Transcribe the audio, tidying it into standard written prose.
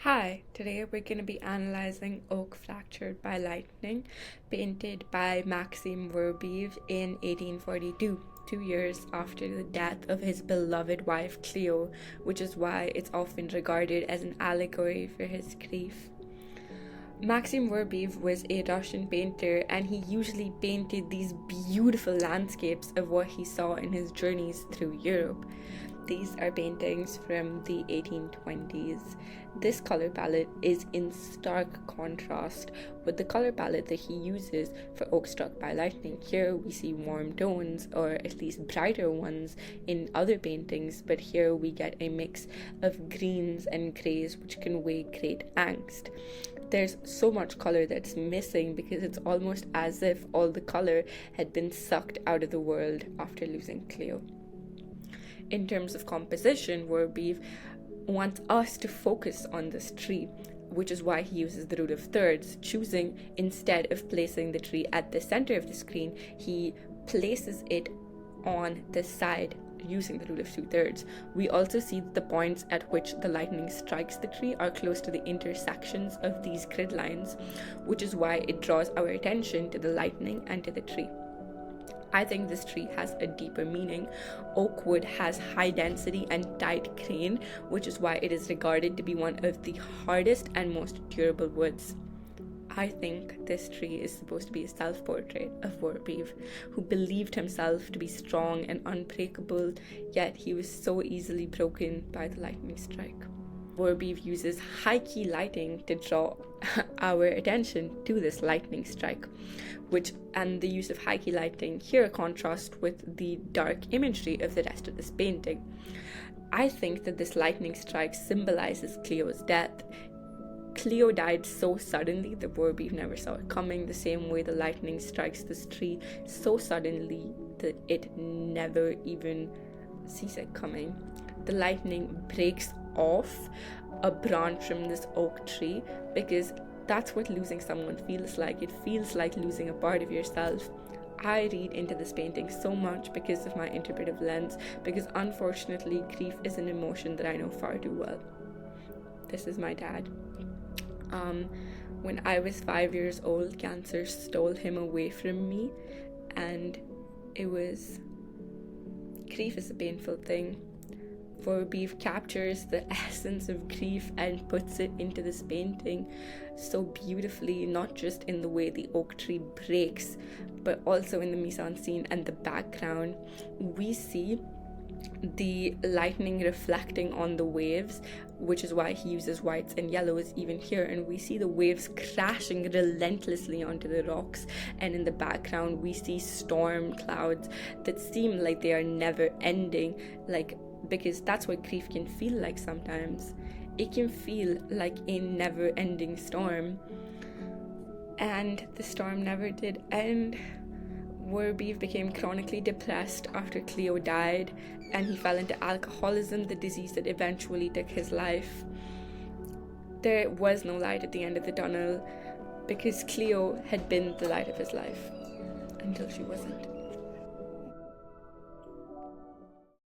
Hi, today we're going to be analysing Oak Fractured by Lightning, painted by Maxime Verbieve in 1842, 2 years after the death of his beloved wife Cleo, which is why it's often regarded as an allegory for his grief. Maxime Verbieve was a Russian painter, and he usually painted these beautiful landscapes of what he saw in his journeys through Europe. These are paintings from the 1820s. This color palette is in stark contrast with the color palette that he uses for Oak Struck by Lightning. Here we see warm tones, or at least brighter ones, in other paintings, but here we get a mix of greens and greys which convey great angst. There's so much color that's missing because it's almost as if all the color had been sucked out of the world after losing Cleo. In terms of composition, Verbieve wants us to focus on this tree, which is why he uses the rule of thirds, choosing, instead of placing the tree at the center of the screen, he places it on the side using the rule of 2/3. We also see the points at which the lightning strikes the tree are close to the intersections of these grid lines, which is why it draws our attention to the lightning and to the tree. I think this tree has a deeper meaning. Oak wood has high density and tight grain, which is why it is regarded to be one of the hardest and most durable woods. I think this tree is supposed to be a self-portrait of Verbieve, who believed himself to be strong and unbreakable, yet he was so easily broken by the lightning strike. Verbieve uses high-key lighting to draw our attention to this lightning strike, and the use of high-key lighting here contrasts with the dark imagery of the rest of this painting. I think that this lightning strike symbolizes Cleo's death. Cleo died so suddenly that Verbieve never saw it coming, the same way the lightning strikes this tree so suddenly that it never even sees it coming. The lightning breaks off a branch from this oak tree because that's what losing someone feels like. It feels like losing a part of yourself. I read into this painting so much because of my interpretive lens, because unfortunately grief is an emotion that I know far too well. This is my dad. When I was 5 years old, cancer stole him away from me, and grief is a painful thing. Verbieve captures the essence of grief and puts it into this painting so beautifully, not just in the way the oak tree breaks, but also in the mise-en-scene and the background. We see the lightning reflecting on the waves, which is why he uses whites and yellows even here, and we see the waves crashing relentlessly onto the rocks, and in the background we see storm clouds that seem like they are never ending, because that's what grief can feel like sometimes. It can feel like a never-ending storm, and the storm never did end. Verbieve became chronically depressed after Cleo died, and he fell into alcoholism, the disease that eventually took his life. There was no light at the end of the tunnel because Cleo had been the light of his life until she wasn't.